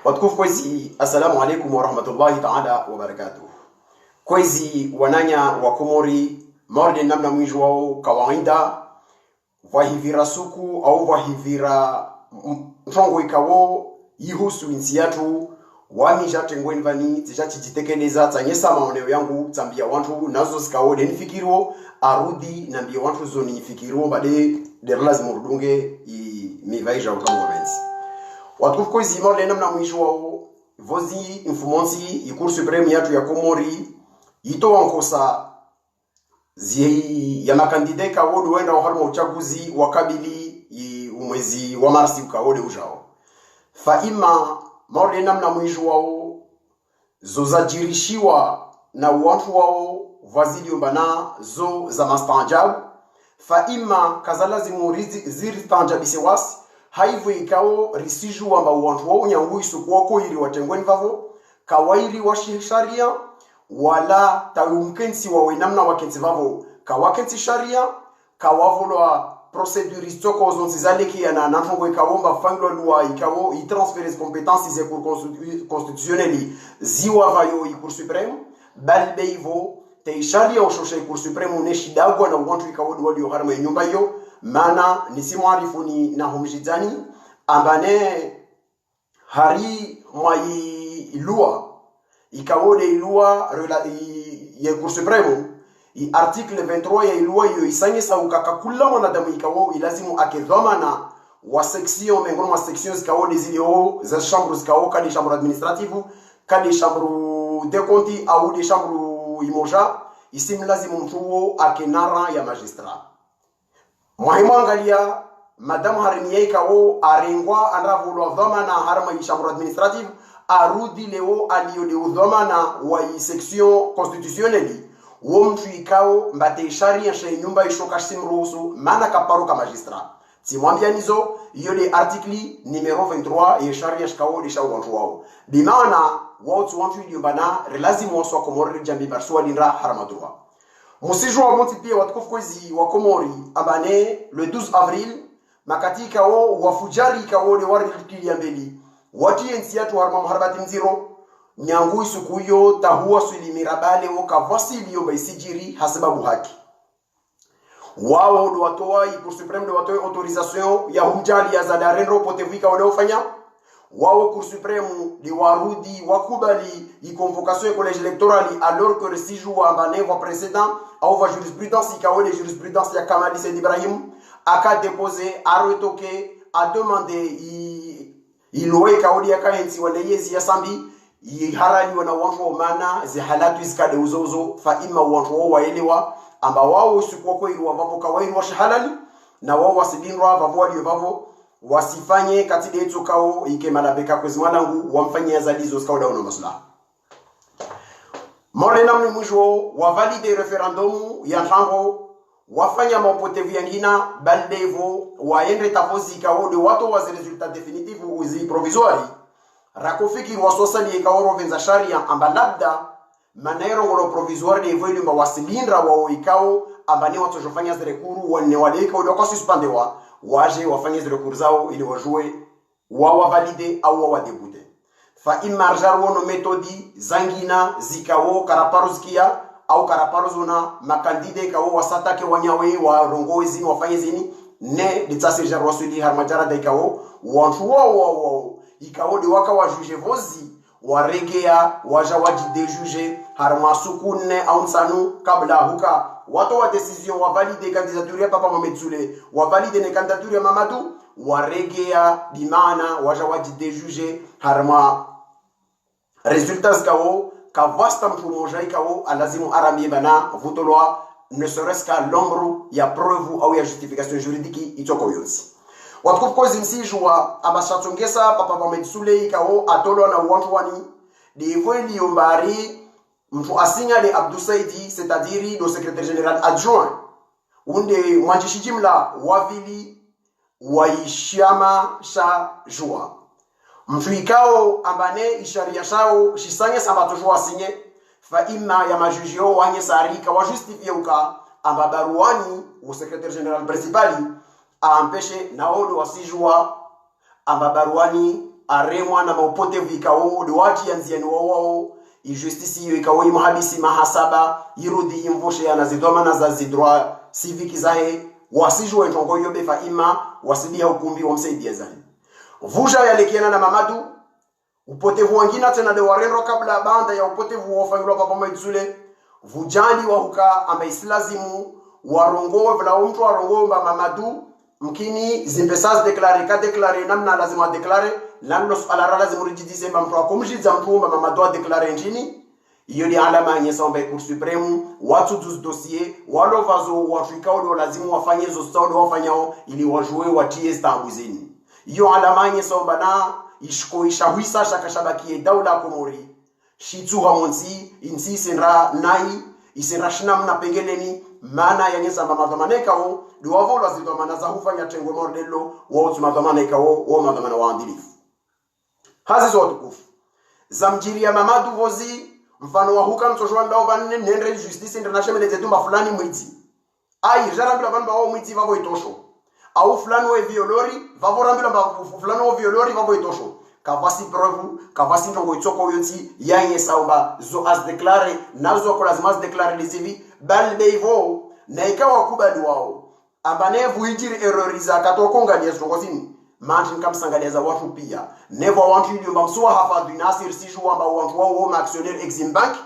Watukufu kwezi, assalamu alaikum wa rahmatullahi ta'ala wa barakatuh. Kwezi wananya wa Komori, morde namna mwisho wao kawaida, vahivira suku au vahivira mtongo ikawo, yihusu insi yatu, wami jatengweni vani, tijatitekeleza, tanyesa maoneo yangu, tambia wantu, nazo zikawo, denifikiro, arudi, nambia wantu zoni nifikiro, bade, derlazi murdunge, mivaija utamu wabenzi. Watukufu kwezi morde namna mwisho wao, vozi infumonsi, ikuru supreme yatu ya Komori, ito wankosa ya makandida ikawode wenda waharma uchaguzi wakabili umwezi wa Marsi ukawode ujao. Faima maule namna mwisho wao zozajirishiwa na watu wao vazili umbana zo za mastanjabu. Faima kazalazimu ziri tanjabise wasi haivu ikao risiju wamba watu wao nyangu isukuwako ili watengweni vavo kawairi wa sharia wala tawumkensi wawe namna wakensi vavo kawakensi sharia kawavolwa procedure istoko zonzi zaleki ya na nanfongo ikawomba fanglo lwa ikawo itransferes competences ya cour constitutionnelle ziwa vayo ikur supreme balbe ivo te sharia ushosha ikur supreme uneshidagwa na wantu ikawodu wali yoharma nyumba yo mana nisimu arifuni na humjidani ambane hari mwai lua ikawode ilua ya Cour supreme i article 23 ya ilua yo isanyesa ukakakula mwanadamu ikawo ilazimu akedhamana wa section mengono wa sections ikawode zilio za chambre zikawo kadi chambre administrative kadi chambre de compte au de chambre imoja isim lazimu mtuo akenara ya magistrat mwangalia madame harimiye ikawo arengwa andravulwa dhamana harma ya chambre administrative arudi leo alio de udhamana wa section constitutionnelle wo mtu ikao mbate sharia she nyumba ishoka simruhusu mana kaparo ka magistrat timwambia nizo hiyo de article numero 23 ya sharia shikao de shawo watu wao bimaana watu wantu yumbana relazimu waswa Komori jambi barswa linra haramadua musijo wa monti pia watukufu kwezi wa Komori ambane le 12 avril makatika wo wafujari ikao de wari kiliambeli wati ensi yatu harma muharabati mziro nyangu isukuyo tahuwa suili mirabale woka vasili yo baisijiri hasababu haki wao do watoa ikur supreme do watoa autorisation ya humjali ya zadarenro potevika wanaofanya wao Cour supreme di warudi wakubali i convocation ya collège électoral alors que resiju wa ambane wa précédent au va jurisprudence ikawele jurisprudence ya Kamali Said Ibrahim aka déposer a retoquer a demander iloe kaudi ya kaensi wanayezi ya sambi iharali wana wantu wa mana zihalatu izikade uzozo fa ima wantu wa waelewa amba wao usikuwa kwa ilu wavapo kawairu wa shahalali na wao wasidinwa vavo wali vavo wasifanye katide etu kao ike malabeka kwezi mwalangu wamfanye ya zalizo skauda una masula mwale namni mwisho wavalide referendumu ya ntango wafanya mapotevu yangina baldevo waendre tavozi ikawode watu wazi resultat definitif uzi provisoire rakofiki wasosali ikaworo venza sharia amba labda manero ngoro provisoire de voilu mba wasilindra wao ikao amba ni watu jofanya zirekuru wane wale ikawode kwa suspendewa waje wafanye zirekuru zao ili wajue wawa valide au wawa debute fa imarjar wono metodi zangina zikawo karaparo zikia au karaparo zona makandide kawo wasatake wanyawe wa rongozi wafanye zini ne ditsasirja rosuli harmajara daikawo wantu wao ikawo de waka wa juge vozi waregea waja waji de juge harmasukune au sanu kabla huka watu wa decision wa valide candidature ya papa Mametsule wa valide ne candidature ya Mamadou waregea dimana waja waji de juge harma resultats kawo kavasta mtu moja ikao alazimu aramie bana vutolwa ne serait-ce qu'à l'ombre ya preuve au ya justification juridique itoko yonsi watukufu kozi msijua abashatongesa papa Mametsule ikao atolwa na watu wani develi yombari mtu asinya de Abdou Saidi c'est-à-dire le secrétaire général adjoint unde mwanjishi jimla wavili waishama sha jua mtu ikao ambane isharia shao shisanye sabatojwa sinye fa imma ya majujio wanye sarika wa justifie uka amba baruani au secrétaire général principal a empêché na odo wasijua amba baruani aremwa na maupotevu ikao de wati yanziani wao injustice hiyo ikao imhabisi mahasaba irudi imvoshe yana zidoma za zidroit civique zahe wasijwe ntongo yobe fa ima wasidia ukumbi wamsaidia zani vuja yalekiana na mamadu upotevu wengine tena de warendo kabla banda ya upotevu wafanywa papa mwedzule vujani wa huka amba islazimu warongo vla mtu warongo mba mamadu mkini zimpesas deklare namna lazima deklare lando alara lazima rijidise mba mtu akomjiza mtu mba mamadu deklare njini iyo ni alama yenye sombe Cour Supreme watu dus dossier walo vazo wafika wale lazima wafanye zo stade wafanyao ili wajue watie stambuzini iyo alama yenye somba na ishko ishahuisa shakashabakie daula Komori shitsuha monsi insi senra nai isenra shinam na pengeleni mana yanyesa mamadhamanekao duwavo lazidhamana za hufanya tengwe mordelo wa utumadhamanekao wa madhamana waandilifu hazi zo tukufu zamjiri ya mamadu vozi mfano wa huka mtoshwa ndao vanne nendre justice international zetumba fulani mwiti ai jarambila vanba wao mwiti vavo itosho au fulani we violori vavo rambila fulani wa violori vavo itosho kavasi provu kavasi ndongo itoko yoti yanye saumba zo as declare nazo kwa lazima as declare lizivi bal beivo na ikawa kubali wao ambane vuijiri erroriza katokonga ni zongozini mantin kamsangalia za watu pia never want you mba msuwa hafadhi nasir sijua amba watu wao actionnaire exim bank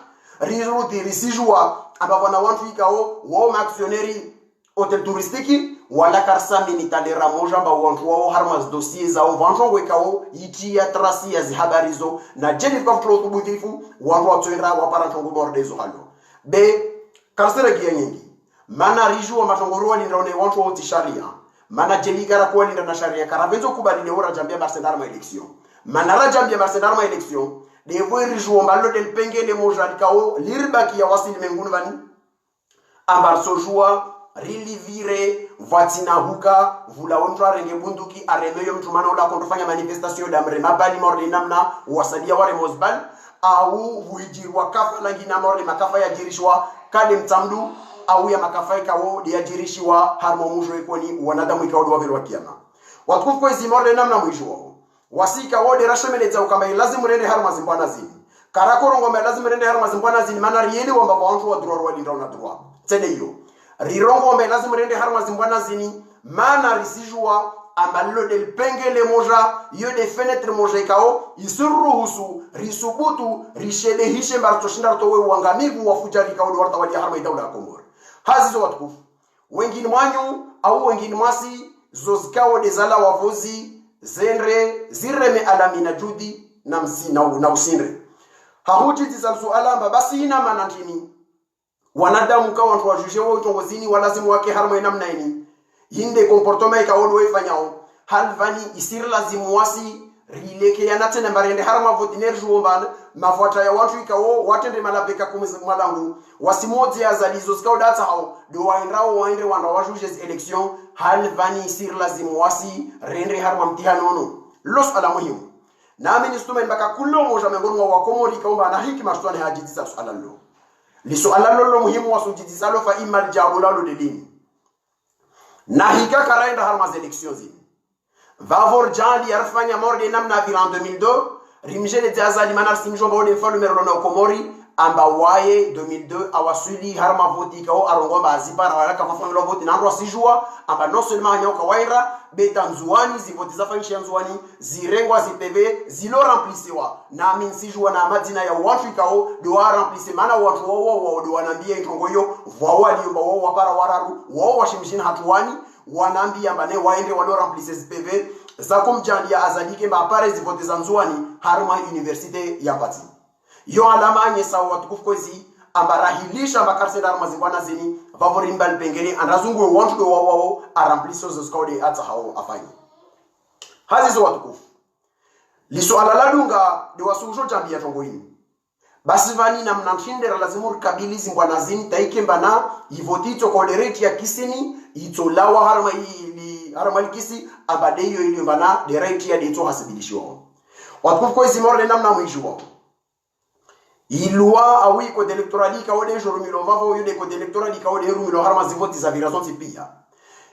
riruti risijua amba wana watu ikao wao actionnaire hotel touristiki wala karsa minitale ramoja amba watu wao harmas dossier za watu wekao itia trasi ya zihabarizo na jeni kwa mtu tubudhifu watu watoenda waparantongo mordezo halo be karsera nyingi mana rijua matongoro lindaone watu wao tisharia mana jeligara kwa linda na sharia karavenzo kubalile ora jambia barsendarma election mana rajambia barsendarma election devo rijua mbalo del pengele mojalikao lirbaki ya wasili mengunu bani ambar sojua rilivire vatina huka vula ontra renge bunduki aremeyo mtumana ula kondofanya manifestation damre mabali morde namna wasadia wale mozbal au vuijirwa kafa langina morde makafa ya jirishwa kale mtamdu au ya makafai kawo diajirishiwa harmo mujo ikoni wanadamu ikawo wa kiyama watukufu kwa zimorde namna mwisho wao wasika wode rashemeleza kama lazima rende harma zimbwana zini karakorongo ma lazima rende harma zimbwana zini mana rieli wamba wantu wa droro walinda na droro tene hiyo rirongo ma lazima rende harma zimbwana zini mana risijua amalilo del pengele moja yo de fenetre moja ikao isuruhusu risubutu rishelehishe mbartoshinda towe uangamivu wafujari kawo warta wali harma itaula Komori hazizo watukufu wengine mwanyu au wengine mwasi zozikawo dezala wavuzi zenre zireme alamina judi na msina na usinre hahuti tizalsu alamba basi ina manantini wanadamu kwa watu wajuje wao tongozini walazimu wake harma inamna ini yinde comportement ka wolo ifanyao halvani isir lazimu wasi rileke yanate na marende harma votiner juomban mafuata ya watu ikao watende malapeka kumeza malangu wasimoje azalizo skao data hao do waindrao wainde wanda wajujes election halvani isir lazimu wasi rende harma mtihanono los ala muhimu na ministume mbaka kullo moja miongoni wa Komori kaomba na hikima tutane hajitisa swala lo lisuala lo muhimu wasujitisa lo fa imal jabulalo de dini na hika karaenda harma election zini Vavor jali arfanya morde namna vila en 2002 rimjele jazali manar simjomba wode mfano merolona Komori amba waye 2002 awasuli harma voti kao arongomba azipara wala kafafanya voti na ndo sijua amba non seulement nyoka waira betanzuani zivoti zafanyisha nzuani zirengwa zipeve zilo remplisiwa na min sijua na madina ya watu kao do remplisi mana watu wao do wanambia itongoyo vwao aliomba wao wapara wararu wao washimjini hatuani wanambia mbane waende walo remplisi zipeve za kumjandia azalike mapare zivote za nzuani harma universite ya pati yo alama anyesa watukufu kwezi ambarahilisha makarse darma zingwana zini vavorimba lpengele andazungu wantu do wao arampliso zoskode ata hao afanye hazizo watukufu liso alaladunga de wasujo jambia tongoini basi vani na mnamshindera lazimu kabili zingwana zini taikemba na ivotito kodereti ya kisini itolawa harma ili harma likisi abadeyo ili mbana dereti ya dito hasibilisho watukufu kwezi morde namna mwisho ilua awi code électoral ka wode jorumilo vavo yo de code électoral ka wode rumilo harma zivoti za virazon tipia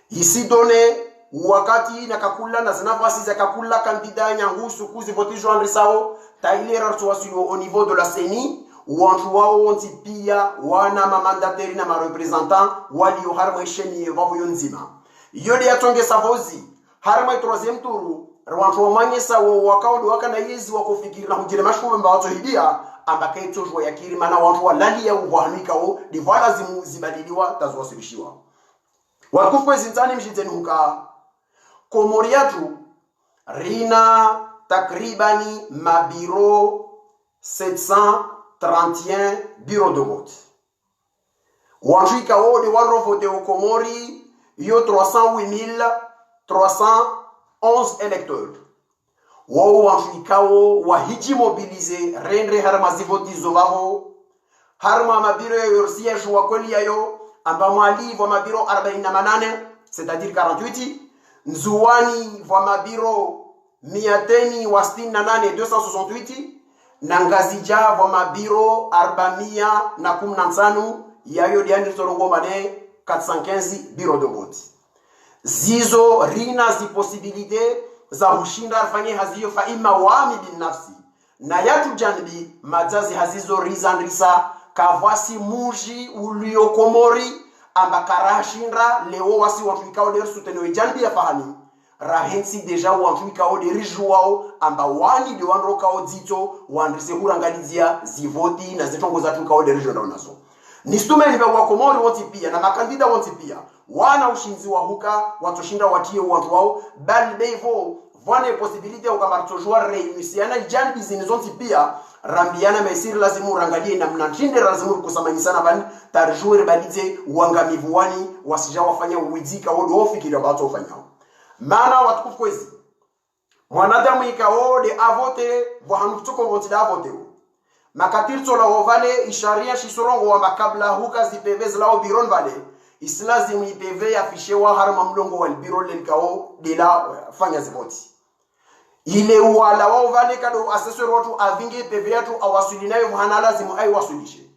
ici donné wakati na kakula na zinafasi za kakula kandida nyangusu kuzi voti joindre sao tailera rtuwasilo au niveau de la CENI wantu wao wonti pia wana mamandateri na marepresentant walio harma isheni wavo yonzima yode yatonge savozi harma troisième tour wantu wamanye sawo wakaudu wakana yezi wakofikiri na hujire mashuwe mbawato hidia ambaka itojwa yakiri mana wantu walali ya uvahanika o divala zibadiliwa tazuwasilishiwa wakufwe zintani mshiteni huka Komori yatu rina takribani mabiro 731 bureau de vote. Wanjika o de wanro vote au Komori yo 308 311 électeurs. Wo wanjika o wahiji mobilize rendre harma zivotizo vavo harma mabiro ya yorsiya shwa kweli yayo amba mwali wa mabiro 48 c'est-à-dire 48 Nzuwani vwa mabiro miateni wa 68 268 na Ngazija vwa mabiro 415 yayo diani torongo mane 415 bureau de vote. Zizo rina zi possibilité za mshinda afanye haziyo fa ima wami binafsi na yatu janbi majazi hazizo rizandrisa kavasi muji ulio Komori amba karashinra leo wasi watuikao de soutenir janbi ya fahani rahensi deja watuikao de rijuao amba wani de wanrokao dzito wandrise hurangalizia zivoti na zitongo za tuikao de regional nazo nistumeni wa Komori wote pia na makandida wote pia wana ushinzi wa huka watoshinda watie watu wao bali bevo vwane possibilité ukamartojwa reunisiana janbi zinizonti pia rambiana mesiri lazimu urangalie na mnanchinde lazimu kusamanyisana bani tarjure balize uangamivu wani wasija wafanya uwizika wodo ofikira bato ufanyao maana watukufu kwezi mwanadamu ikao de avote vahanu tuko vote da avote makatirto la ovale isharia shisorongo wa makabla huka zipevez lao biron vale islazimu ipeve ya fishewa harma mlongo wal biron lenkao de la fanya zivoti ile wala wao vale kado assessor watu avinge PV yatu awasulinayo mhana lazimu ai wasulishe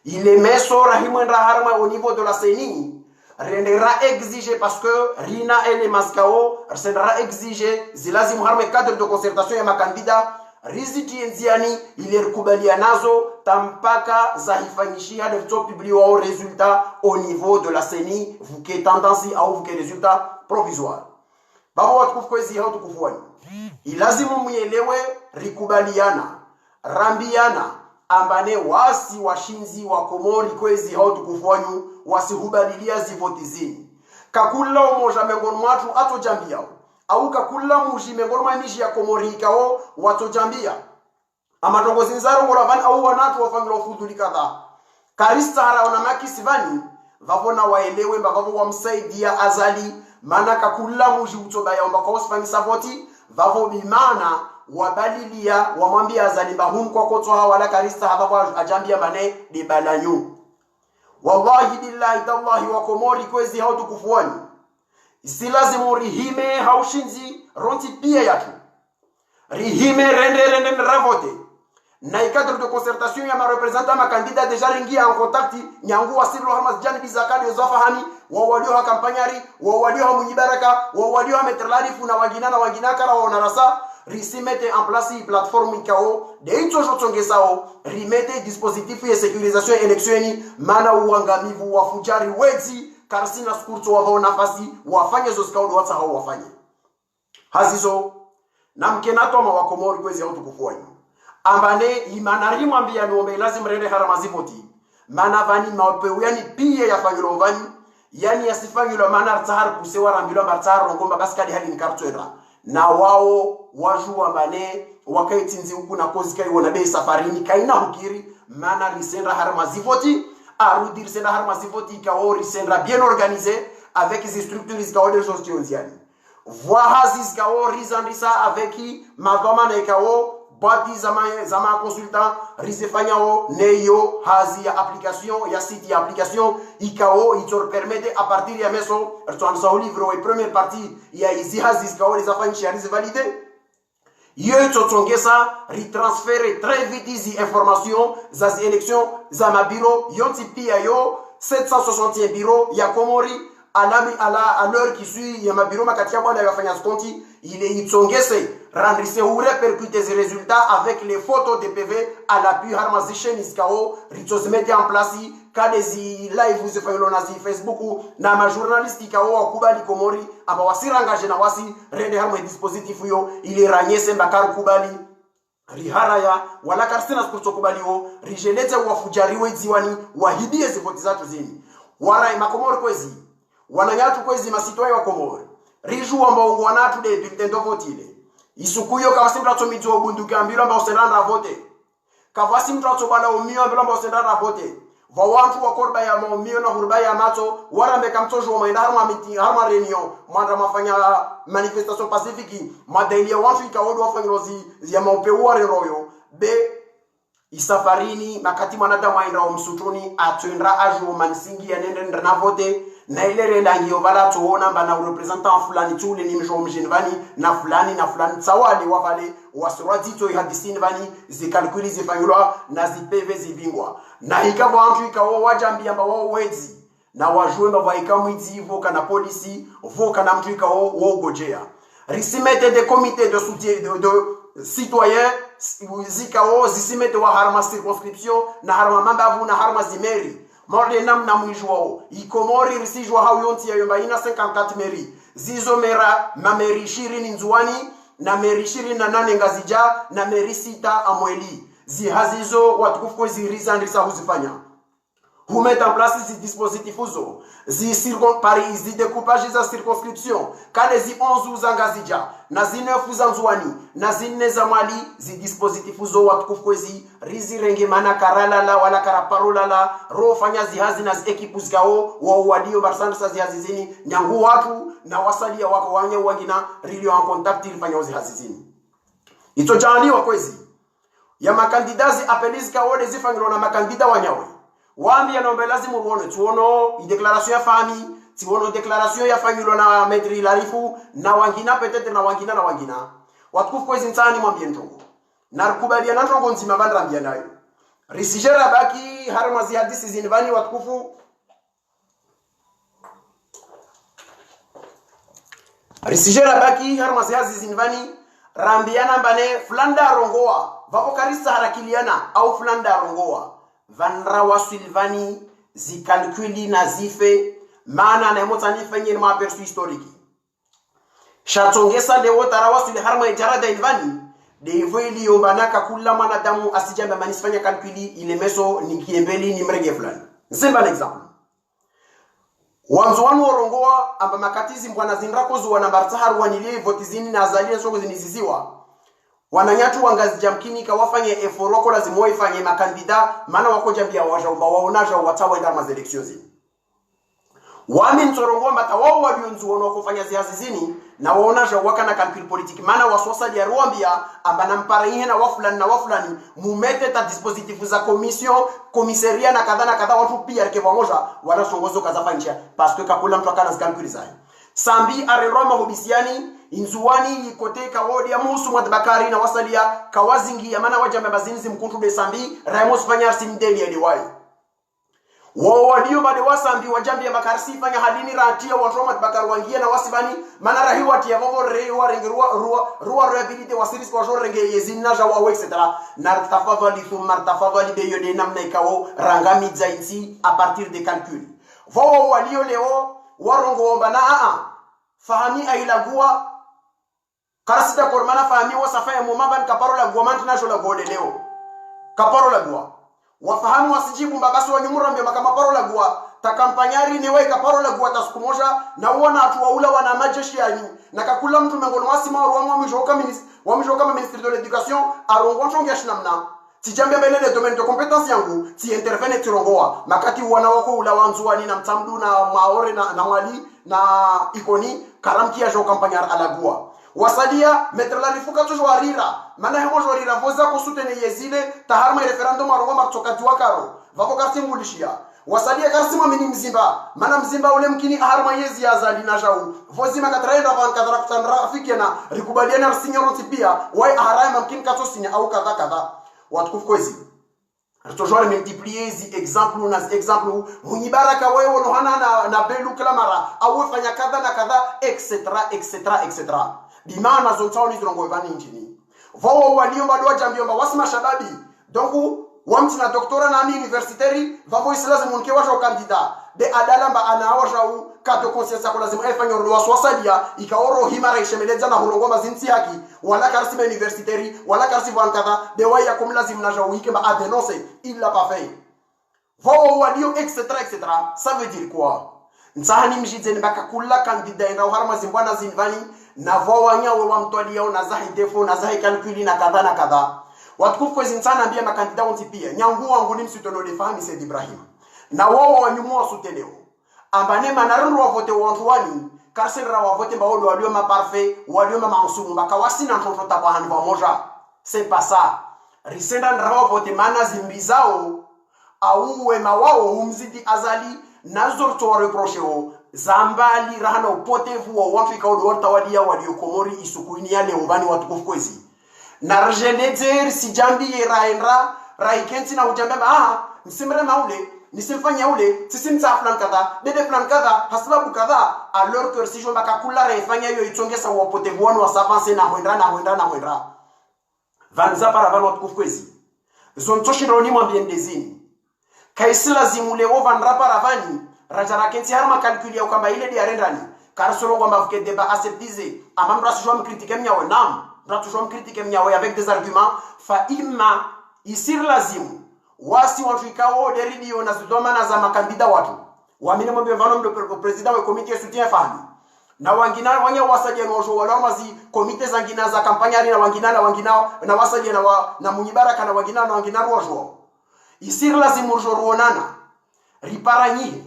ile meso rahimwenda harma au niveau de la CENI rendera exige parce que rina ele maskao rendera exige zilazimu harma cadre de concertation ya makandida riziki enziani ile rikubalia nazo tampaka za hifanyishia de top publié au résultat au niveau de la CENI vous que tendance au vous que résultat provisoire babo watukufu kwezi hao tukufuani ilazimu muelewe rikubaliana rambiana ambane wasi washinzi wa Komori kwezi hao tukufuanyu wasihubalilia zivoti zini kakula umoja mengoni mwatu atojambia au kakula muji mengoni mwamishi ya Komori ikao watojambia amatongo zinzaro ngolavani au wanatu wafangila ufudhuli kadha karista hara onamaki sivani vavona waelewe mbavavo wamsaidia azali mana kakula muji utobaya mbaka wasifani savoti vavo bimana wabalilia wamwambia zalimba hum kwa kotoha wala karista hava ajambia mane de balanyu wallahi billahi tallahi wa Komori kwezi hao tukufuani isilazimu rihime haushinzi ronti pia yatu rihime rende ravote na cadre de concertation ya ma representant ma candidat deja ringia en contact nyangu wasilo hamas jani bizakali yozafahani wa walio ha kampanyari wa walio ha munyibaraka wa walio ha metralarifu na wangina kara wa narasa risimete en place plateforme ikao de ito jotongesao rimete dispositif ya sécurisation électionni mana uangamivu wa fujari wezi karsina skurto wa nafasi wafanye zoskao wata hao wafanye hazizo na mkenato ma wa Komori kwezi hao tukufuani ambane imanari mwambia nombe lazima rende haramazivoti mana vani mapewe yani pia yafanyilo vani yani yasifanyilo mana tsahar kusewa rambilo martsahar ngomba baskadi hali nkartoera na wao waju ambane wakaitinzi huku na kozi kai wona bei safarini kaina hukiri mana risenda haramazivoti arudir senda haramazivoti kao risenda bien organisé avec des structures kao de gestionziani voihazi kao rizandisa avec madoma na kao bati zama consultant risefanyao neyo hazi ya application ya site ya application ikao itor permete a partir ya meso rtwansa livre wa première partie ya izi hazi ikao les afanyisha ya validé yo itotongesa retransférer très vite izi information za élection za mabiro yonti pia yo 761 bureau ya Komori à l'heure qui suit ya mabiro makati ya bwana yafanya skonti ile itsongese randrise ou répercuter ces résultats avec les photos de PV à l'appui harmazi chaîne iskao ritsos mettre en place kadezi live uzifanyilo na zi Facebook na ma journaliste ikao wakubali komori aba wasirangaje na wasi rende harmo dispositif yo ile ranyese mbakaru kubali riharaya wala karsina kubaliwo rijelete wafujariwe ziwani wahidie zivoti zatu zini warai makomori kwezi wananyatu kwezi masitwaye wa komori riju ambao wanatu de bulletin de vote ile isukuyo kama simra tomizo bunduki ambilo ambao sendanda vote kavasi mtrato bala umio ambilo ambao sendanda vote va wantu wa korba ya maumio na hurba ya mato warambe kamtojo wa harma meeting harma reunion mwanda mafanya manifestation pacifique madaili ya wantu ikaodo wafanyirozi ya maupeuare royo be isafarini makati mwanadamu aenda msutuni atwendra ajo mansingi yanende na vote na ile relangi obala tuona bana representant fulani tule ni mjo mjinvani na fulani tsawali wavale wasirwatito hadisini vani zikalkuli zifanyulwa na zipeve zivingwa na ikavo antu ikawo wajambi amba wao wezi na wajue mbava ikamwizi voka na polisi voka na mtu ikawo wogojea risimete de comité de soutien de citoyens zikao zisimete wa harma circonscription na harma mambavu na harma zimeri morde namna mwijwao ikomori risijwa hau yonti ya yomba ina 54 meri zizo mera mameri 20 nzuani na meri 28 ngazija na meri 6 amweli zihazizo watukufu kwa ziriza ndisa huzifanya mettre en place ces dispositifs uzo zi découpage za circonscription kale zi 11 uzangazija na zi 9 uzanzuani na zi 4 za mali zi dispositifs uzo watukufu kwezi rizi renge mana karalala wala karaparolala ro fanya zihazi na zi ekipu zikao wa walio barsanda sa zihazi zini nyangu watu na wasalia wako wanye wangina rilio en contact ilifanya zihazi zini ito janiwa kwezi ya makandidazi apelizi kaode zifangilo na makandida wanyawe wambi ya nombe lazimu uone tuono declaration ya fami tuono declaration ya fanyulo na metri larifu na wangina petete na wangina watukufu kwezi nsani mwambie ntongo na kubalia na ntongo nzima bandra mbia nayo risijera baki harma zi hadisi zinvani watukufu risijera baki harma zi hadisi zinvani rambiana mbane flanda rongoa vapo karisa harakiliana au flanda rongoa vanra wasilvani zikalkuli na zife maana na motani fanyeni ma aperçu historique shatongesa leo tarawasil harma ijarada ilvani de voili yombanaka kula mwanadamu asijamba manisfanya kalkuli ile meso ni kiembeli ni mrege fulani nsemba example wanzo wanu orongoa amba makatizi mbwana zinrako zuwa na bartaharu wanilie votizini na azalia soko ziniziziwa wananyatu wangazi jamkini kawafanye effort wako lazima waifanye makandida maana wako jambia wajaomba waonaja watawaenda mazelektion zini wami ntorongo mbata wao wabionzu wono kufanya ziazi zini na waonaja waka na calcul politique maana wasosa ya ruambia amba na mparaihe na wafulani mumete ta dispositif za commission komisaria na kadha watu pia ke pamoja wana songozo kazafanyisha parce que kakula mtu akana calcul zai sambi areroma hobisiani inzuwani kote kawodi ya musu Bakari na wasalia kawazingi ya mana wajambe bazinzi mkuntu de sambi Ramos fanya simdeli ya diwai wadio bade wasambi wajambi ya Bakari fanya hadini ratia wa Bakari wangia na wasibani mana rahi watia vovo rewa rengerua ruwa rehabilite wasiris kwa jor renge yezina jawa etc na tafadhali thumma tafadhali beyo de namna ikawo rangami zaiti a partir de calcul vowo walio leo warongo ombana fahami ailagua karasita kormana fahami wasafaya mumaban kaparola guamanti national gode leo kaparola gua wafahamu wasijibu mbabasu wa nyumurambe makama parola gua takampanyari niwe kaparola gua tasukumoja na uona atu waula wana majeshi yanyu na kakula mtu mengolo wasima wa mwishoka ministre de l'éducation arongoncho ngeshinamna tijambia mbele domaine de compétence yangu ti intervene tirongoa makati wana wako ula wanzuani na mtamdu na maore na wali na ikoni karamkia jo campagnard alagua wasalia metrela nifuka toujours arira mana hemo jorira voza ko soutenir yezile taharma referendum arongo martokati wakaro vako karti mulishia wasalia karti mwamini mzimba mana mzimba ule mkini harma yezi azali na jau vozi makatraenda van kadra kutandra afikena rikubaliana sinyoronti pia wai harama mkini katosinya au kadha watukufu kwezi toujours multiplier zi exemple na exemple munyibaraka wewe nohana na belu kila mara au fanya kadha na kadha etc. Bimana zontaoni zirongo bani nchini vao walio bado jambiomba wasima shababi donc wamti na doktora na mi universitaire vavo islamu mke washo kandida de adalamba anaosha u kato conscience kwa lazima efanya ro waswasalia ikaoro himara ishemeleza na hulongoma zinti yaki wala karsima universitaire wala karsi vankada de waya comme lazima na jawike ba adenoncer il l'a pas fait vao walio etc. Ça veut dire quoi nsahani mjideni baka kula kandida ina harma zimbwana zinvani na vao wanyawe wa mtwalia na zahi defo na zahi calculi na kadha na kadha watukufu kwa zinsana ambia makandida wanti pia nyangu wangu ni msutono defahami Said Ibrahim na wao wanyumu wa suteneo ambane manaru wa vote wantuani karsera wa vote baodo walio maparfait walio mansumu bakawasi na mtoto kwa hanwa moja c'est pas ça risenda ndrawa vote mana zimbizao au wema wao umzidi azali nazor to reprocheo zambali rahana upotevu wa wafika watu wadia walio komori isukuini yale umbani watukufu kwezi na rjeneder si jambi raenra raikenti na ujamba msimre maule nisimfanya ule sisimta plan kadha dede plan kadha hasababu kadha alors que si jomba kakula raifanya hiyo itongesa wapotevu wanu wasavanse na mwendra vanza para vano watukufu kwezi zontoshi roni mwambie ndezini kaisila zimule ovandra para vani rajara kenti harma calculi ya kwamba ile dia rendani karsoro kwa mafuke deba aseptize amamra si jom critique mnyawe nam toujours me critiquer mnyawe avec des arguments fa imma isir lazimu wasi watu ikao deridio na zidoma na za makandida watu wamine mwambie mfano ndo president wa comité soutien fami na wangina wanya wasaje nojo wala mazi comité zangina za kampanya na wangina na wasaje na munyibaraka na wangina rojo isir lazimu rojonana riparanyi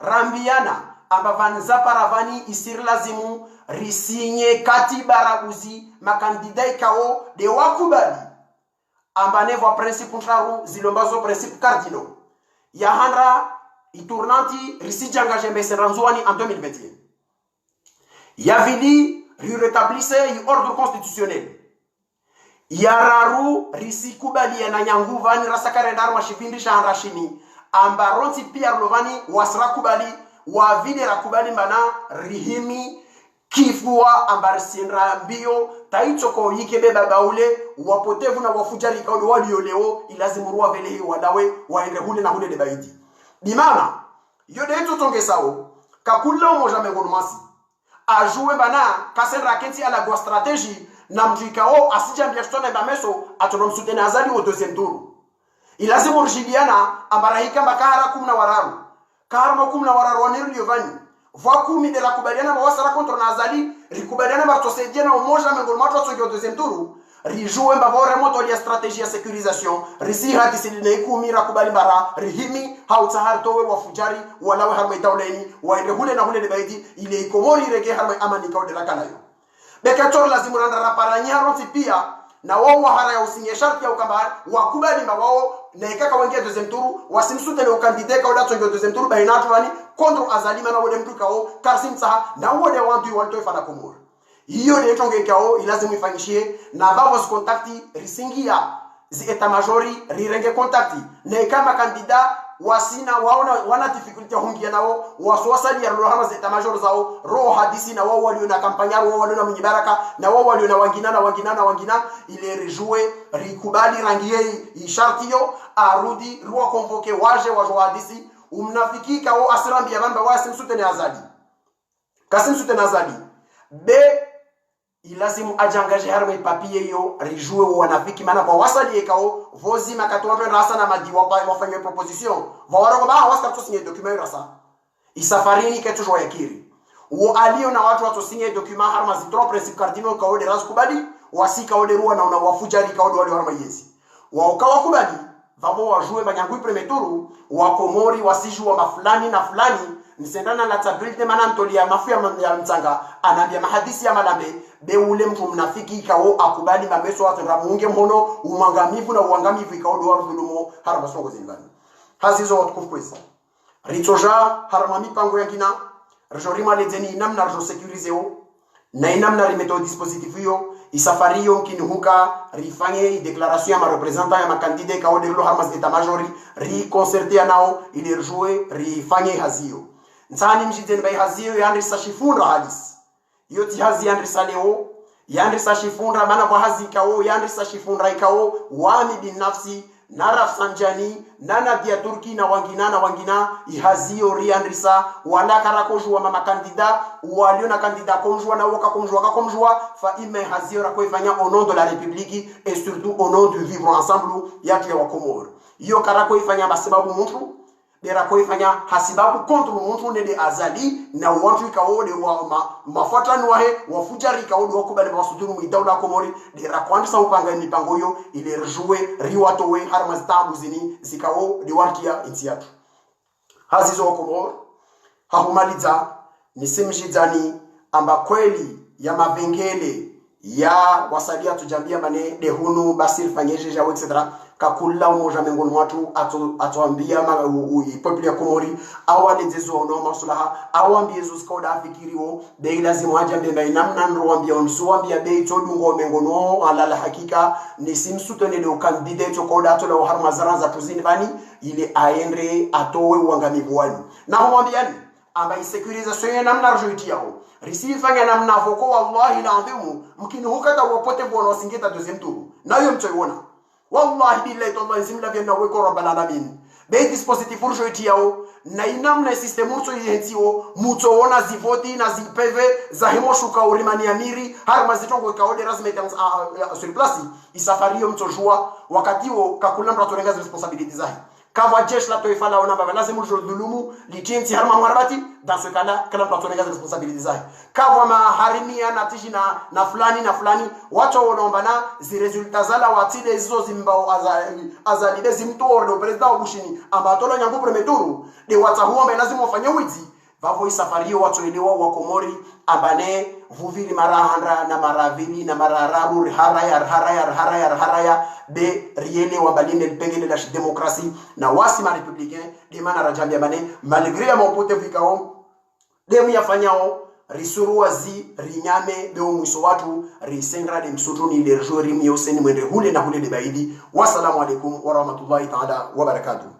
rambiana abavanza paravani isir lazimu risinye katiba rabuzi makandida ikao de wakubali ambane vo principe ntraru zilombazo principe cardinaux ya handra itournanti risiji engagé mbese ranzwani en 2021 ya vili rétablissait ordre constitutionnel ya raru risikubali na nyanguvani rasakare ndar mashipindi shandra shini ambaronti Pierre Lovani wasrakubali wa vile rakubali mbana rihimi kifua ambarsinra mbio taichoko yikebe babaule wapotevu na wafujari kauli walioleo ilazimurua vile wadawe waende hule na hule de baidi bimana yode eto tongesao kakula moja mengonumasi ajue bana kasenra kenti ala gwa stratégie na mjikao asijambia stone bameso atonomsutena azali au deuxième tour ilazimur jibiana ambarahika bakara kumna wararu karma kumna wararu waniru liovani vakumi de la kubaliana mawasara contre nazali rikubaliana martosaidia na umoja miongoni mwa watu wa deuxième tour rijue mbavore moto ya strategie ya sécurisation risiha disidine ikumi rakubali bara rihimi hautahartowe wafujari walawe harma itauleni waende hule na hule de baidi ile ikomori rege harma amani kaude la kanayo bekator lazimu randa raparanya ronti pia na wao hara ya usinye sharti ya ukamba wakubali mbao na ikaka wengia deuxième tour wasimsute le candidat kauda tongo deuxième tour bainatu wani contre azalima na wode mtu kao karsim saha na wode wantu walto ifana komor hiyo de tonge kao ilazimu ifanyishie na babo kontakti risingia zi eta majori rirenge kontakti na kama kandida wasina waona wana difficulty hungia nao waswasali ya rohama za eta major zao roho hadisi na wao walio na kampanya wao walio na mnyibaraka na wao walio na wangina ile rejouer rikubali rangie ishartio arudi ruwa convoquer waje hadisi umnafiki kao asirambi ya bamba wasi msutene azali kasim sutene azali be ilazimu ajangaje harme papier yo rejouer wanafiki maana kwa wasali ekao vozi makatwando rasa na madiwa kwa wafanye proposition vawaroko ba wasa tusinye document rasa isafarini ke toujours yakiri wo alio na watu sinye document harma zitro principe cardinaux kao de ras kubali wasika ode ruwa na wafujari kao de wale harma yezi wa ukawa kubali vavo wajue banyangui premier tour wa komori wasiju wa mafulani na fulani nisendana la tabrite manantolia mafu ya mtanga anambia mahadisi ya malambe beule mtu mnafiki kao akubali mameso watu ramunge mhono umangamivu na uangamivu ikao do warumo haraba songo zinvani hazizo watu kufukweza ritoja harama mipango yangina rejorima ledzeni namna rjo sécuriser o na inamna rimeto dispositif yo isafari mkini huka rifanye declaration ya ma representant ya makandida ikawo de lo harmas d'état major ri concerter nao ili rejouer rifanye hazio nsani mjideni bai hazio yandri sashifunda hadis yoti hazi yandri saleo yandri sashifunda maana kwa hazi ikawo yandri sashifunda ikawo wami binafsi na Rafsanjani na Nadia Turki na wangina ihazio riandrisa wala karakonjwa mama kandida walio na kandida konjwa na woka konjwa fa ime hazio rakoifanya au nom de la République et surtout au nom du vivre ensemble yatu ya wakomoro iyo karakoifanya basababu mtu dera koifanya hasibabu contre mtu nede azali na watu ikaode wa mafuatano wahe wafujari ikaode wakubali basuduru muidawla komori dera kwandisa upanga mipango yo ile rejouer riwatowe harmaztabu zini zikao de warkia intiatu hazizo komoro hahumaliza nisimjidani amba kweli ya mavengele ya wasalia tujambia mane de hunu basir fanyeje jawo etc kakula umoja mengoni watu atuambia populi ya komori awale zezo ono masulaha awambie zo skoda afikiriwo bei lazima hajambe bai namna nroambia onsuambia bei todungo mengono alala hakika ni simsutene de candidate koda atola harmazara za tuzini bani ile aendre atowe uangamivu wanu na humwambiani amba insécurisation ya namna rjoiti yao risifanya namna voko wallahi na adhimu mkini hukata wapote bwana wasingeta deuxième tour nayo mtoiona wallahi billahi tallahi simla vya nawe ko rabbana alamin be dispositif rjoiti yao na inamna system mto yetio mto ona zivoti na zipeve za hemoshuka urimani amiri harma zitongo kaode razmete sur place isafario mto jua wakati wo kakulamba turenga responsabilité zahi kava jeshi la taifa la onamba lazima ujodhulumu litinzi harma mwarabati dans ce cas là kila mtu anatenga responsibility zake kava maharimia na tishi na fulani watu wanaomba na zi resultats zala watile hizo zimbao azali zimtoro le president Bushini ambatolo nyangu premier tour de watahuomba lazima wafanye wizi vavo safari watu elewa wa Komori ambane vuvili mara handra na mara vili na mara raru haraya be riele wa baline pengele la démocratie na wasi ma républicain de mana rajambia bane malgré mon pote vikao demu yafanyao risuruazi rinyame be umwiso watu risengra de msutuni le jori mioseni mwende hule na hule de baidi. Wassalamu alaikum wa rahmatullahi ta'ala wa barakatuh.